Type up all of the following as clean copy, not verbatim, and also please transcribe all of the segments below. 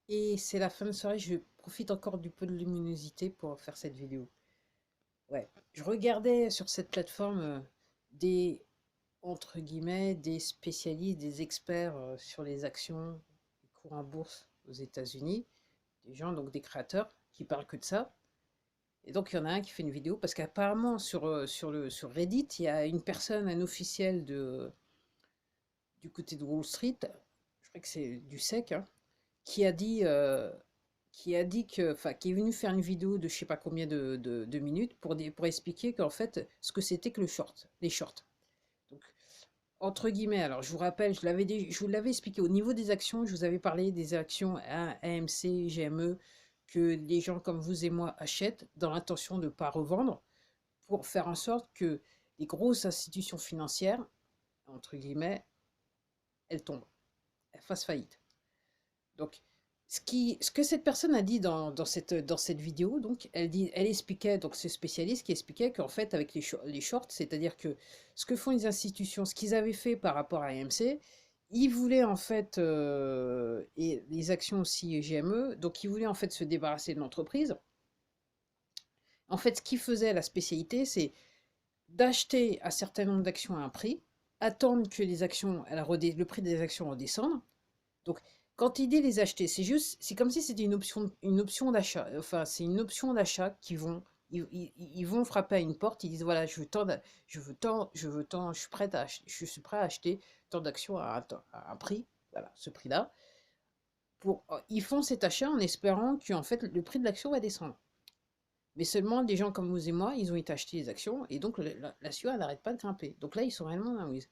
Et c'est la fin de soirée, je profite encore du peu de luminosité pour faire cette vidéo. Ouais, je regardais sur cette plateforme des, entre guillemets, des spécialistes, des experts sur les actions, les cours en bourse aux États-Unis, des gens, donc des créateurs, qui parlent que de ça. Et donc il y en a un qui fait une vidéo, parce qu'apparemment sur Reddit, il y a une personne, un officiel du côté de Wall Street, je crois que c'est du SEC, hein, qui a dit, enfin, qui est venu faire une vidéo de je sais pas combien de minutes pour expliquer qu'en fait, ce que c'était que le short, les shorts. Donc, entre guillemets, alors je vous rappelle, je vous l'avais expliqué au niveau des actions, je vous avais parlé des actions AMC, GME, que les gens comme vous et moi achètent dans l'intention de ne pas revendre pour faire en sorte que les grosses institutions financières, entre guillemets, elles tombent, elles fassent faillite. Donc, ce que cette personne a dit dans cette vidéo, donc, elle expliquait, donc ce spécialiste qui expliquait qu'en fait, avec les shorts, c'est-à-dire que ce que font les institutions, ce qu'ils avaient fait par rapport à AMC, ils voulaient en fait, et les actions aussi GME, donc ils voulaient en fait se débarrasser de l'entreprise. En fait, ce qu'ils faisaient, la spécialité, c'est d'acheter un certain nombre d'actions à un prix, attendre que les actions, le prix des actions redescende. Donc, quand il dit les acheter, c'est comme si c'était une option d'achat. Enfin, c'est une option d'achat ils vont frapper à une porte. Ils disent voilà, je suis prêt je suis prêt à acheter tant d'actions à un prix, voilà, ce prix-là. Ils font cet achat en espérant que en fait le prix de l'action va descendre. Mais seulement des gens comme vous et moi, ils ont été acheter les actions et donc l'action elle n'arrête pas de grimper. Donc là, ils sont réellement dans la mouise.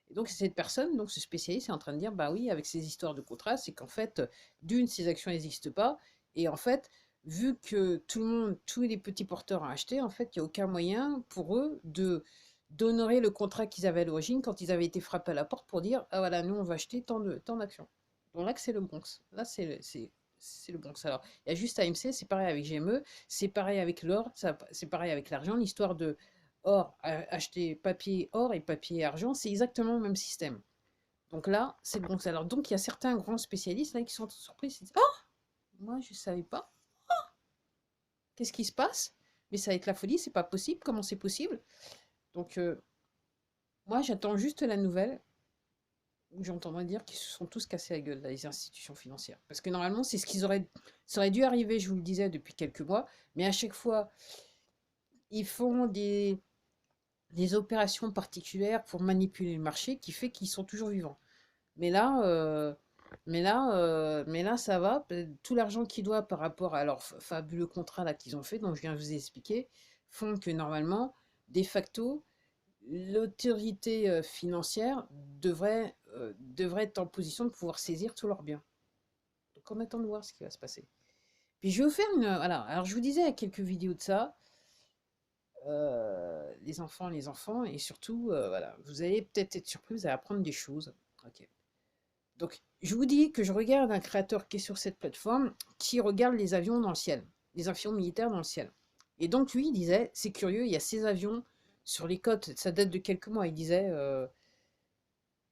Et donc cette personne, donc ce spécialiste, est en train de dire, bah oui, avec ces histoires de contrats, c'est qu'en fait, d'une, ces actions n'existent pas, et en fait, vu que tout le monde, tous les petits porteurs ont acheté, en fait, il n'y a aucun moyen pour eux de d'honorer le contrat qu'ils avaient à l'origine quand ils avaient été frappés à la porte pour dire, ah voilà, nous on va acheter tant d'actions. Donc là que c'est le Bronx. Là c'est le Bronx. Alors, il y a juste AMC, c'est pareil avec GME, c'est pareil avec l'or, c'est pareil avec l'argent, l'histoire de acheter papier or et papier argent, c'est exactement le même système. Donc là, c'est bon. Alors, donc, il y a certains grands spécialistes là qui sont surpris. Ils se disent, oh, moi, je ne savais pas. Qu'est-ce qui se passe? Mais ça va être la folie, c'est pas possible. Comment c'est possible? Donc, moi, j'attends juste la nouvelle où j'entendrai dire qu'ils se sont tous cassés la gueule, là, les institutions financières. Parce que normalement, c'est ce qu'ils auraient. Ça aurait dû arriver, je vous le disais, depuis quelques mois. Mais à chaque fois, ils font des opérations particulières pour manipuler le marché qui fait qu'ils sont toujours vivants. Mais là, ça va. Tout l'argent qu'ils doivent par rapport à leur fabuleux contrat là qu'ils ont fait, dont je viens de vous expliquer, font que normalement, de facto, l'autorité financière devrait être en position de pouvoir saisir tous leurs biens. Donc on attend de voir ce qui va se passer. Puis je vais vous faire une... Voilà, alors je vous disais il y a quelques vidéos de ça, les enfants, et surtout, voilà, vous allez peut-être être surpris, vous allez apprendre des choses. Ok. Donc, je vous dis que je regarde un créateur qui est sur cette plateforme, qui regarde les avions dans le ciel, les avions militaires dans le ciel. Et donc, lui, il disait, c'est curieux, il y a ces avions sur les côtes, ça date de quelques mois, il disait,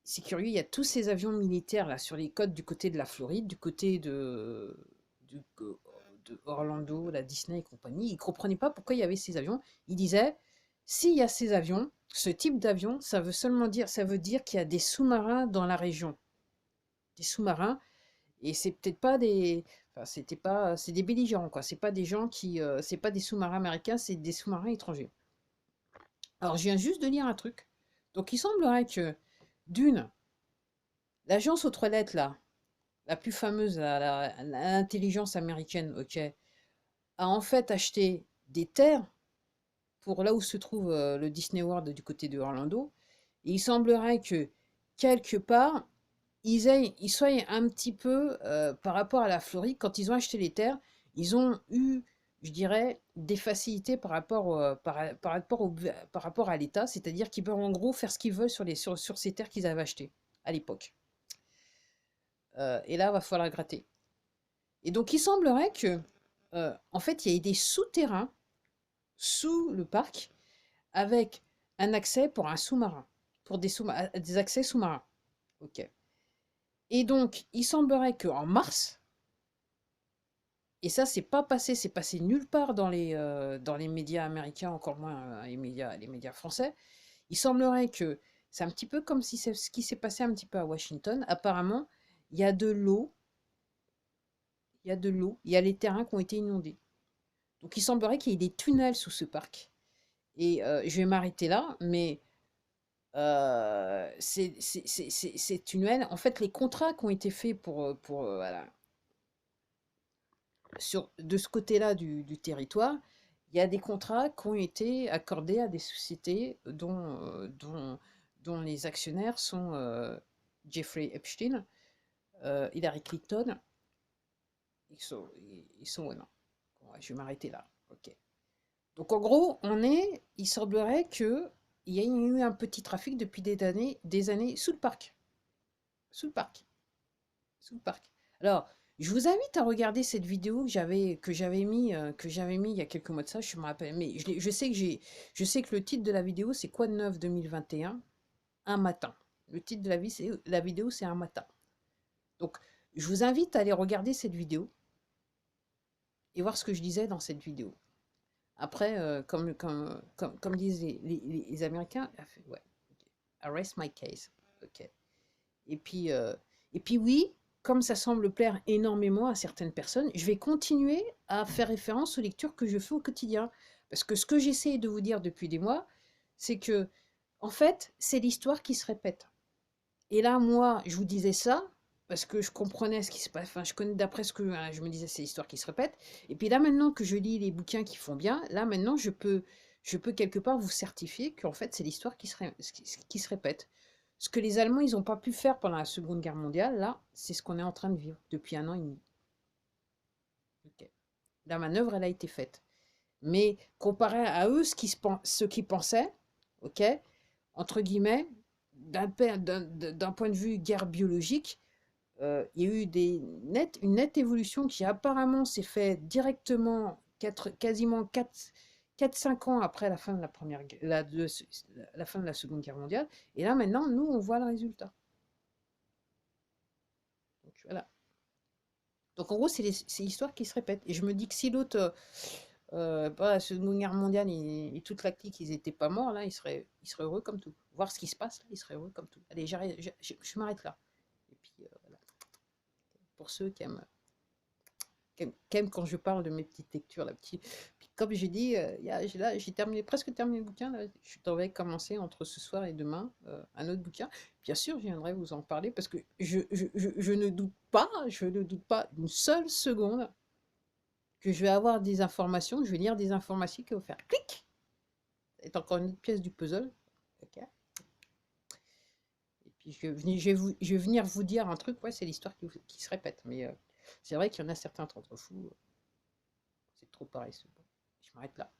c'est curieux, il y a tous ces avions militaires là sur les côtes du côté de la Floride, du côté de Orlando, la Disney et compagnie. Il ne comprenait pas pourquoi il y avait ces avions. Il disait, s'il y a ces avions, ce type d'avion, ça veut dire qu'il y a des sous-marins dans la région. Des sous-marins. Et c'est peut-être pas des. Enfin, c'était pas. C'est des belligérants, quoi. C'est pas des gens qui. C'est pas des sous-marins américains, c'est des sous-marins étrangers. Alors, je viens juste de lire un truc. Donc, il semblerait que, d'une, l'agence aux toilettes, là, la plus fameuse, l'intelligence américaine, ok, a en fait acheté des terres pour là où se trouve le Disney World du côté de Orlando. Et il semblerait que, quelque part, ils soient un petit peu, par rapport à la Floride, quand ils ont acheté les terres, ils ont eu, je dirais, des facilités par rapport à l'État, c'est-à-dire qu'ils peuvent en gros faire ce qu'ils veulent sur ces terres qu'ils avaient achetées à l'époque. Et là, il va falloir gratter. Et donc, il semblerait que, en fait, il y ait des souterrains sous le parc avec un accès pour un sous-marin, pour des accès sous-marins. Ok. Et donc, il semblerait qu'en mars, Et ça, c'est passé nulle part dans les médias américains, encore moins les médias français. Il semblerait que c'est un petit peu comme si c'est ce qui s'est passé un petit peu à Washington. Apparemment, il y a de l'eau, il y a les terrains qui ont été inondés. Donc il semblerait qu'il y ait des tunnels sous ce parc. Et je vais m'arrêter là, mais ces tunnels, en fait, les contrats qui ont été faits voilà, de ce côté-là du territoire, il y a des contrats qui ont été accordés à des sociétés dont les actionnaires sont Jeffrey Epstein, Hillary Clinton. Ils sont non. Ouais, je vais m'arrêter là. Ok. Donc en gros, il semblerait que il y a eu un petit trafic depuis des années sous le parc, sous le parc, sous le parc. Alors, je vous invite à regarder cette vidéo que j'avais mis il y a quelques mois de ça. Je me rappelle, mais je sais que le titre de la vidéo c'est quoi de neuf 2021, un matin. Le titre de la vidéo c'est un matin. Donc, je vous invite à aller regarder cette vidéo et voir ce que je disais dans cette vidéo. Après, comme disent les Américains, ouais, okay. I rest my case. Ok. Et puis, euh, et puis oui, comme ça semble plaire énormément à certaines personnes, je vais continuer à faire référence aux lectures que je fais au quotidien. Parce que ce que j'essaie de vous dire depuis des mois, c'est que, en fait, c'est l'histoire qui se répète. Et là, moi, je vous disais ça parce que je comprenais ce qui se passe. Enfin, je connais d'après ce que je me disais, c'est l'histoire qui se répète. Et puis là, maintenant que je lis les bouquins qui font bien, là, maintenant, je peux quelque part vous certifier qu'en fait, c'est l'histoire qui se répète. Ce que les Allemands, ils n'ont pas pu faire pendant la Seconde Guerre mondiale, là, c'est ce qu'on est en train de vivre depuis un an et demi. Ok. La manœuvre, elle a été faite. Mais comparé à eux, ce qu'ils pensaient, ok, entre guillemets, d'un point de vue guerre biologique, il y a eu une nette évolution qui apparemment s'est fait directement quasiment 4-5 ans après la fin de la fin de la Seconde Guerre mondiale. Et là maintenant, nous, on voit le résultat. Donc voilà. Donc en gros, c'est l'histoire qui se répète. Et je me dis que si l'autre, la Seconde Guerre mondiale et toute la clique, ils n'étaient pas morts, là, ils seraient heureux comme tout. Voir ce qui se passe, là, ils seraient heureux comme tout. Allez, je m'arrête là. Et puis voilà. Pour ceux qui aiment quand je parle de mes petites lectures, Puis comme j'ai dit, là, j'ai presque terminé le bouquin. Là. Je devrais commencer entre ce soir et demain un autre bouquin. Bien sûr, je viendrai vous en parler parce que je ne doute pas une seule seconde que je vais avoir des informations, je vais lire des informations qui vont faire clic. C'est encore une autre pièce du puzzle. Ok. Et puis je vais venir vous dire un truc, ouais, c'est l'histoire qui se répète. Mais c'est vrai qu'il y en a certains d'entre vous, c'est trop pareil. Je m'arrête là.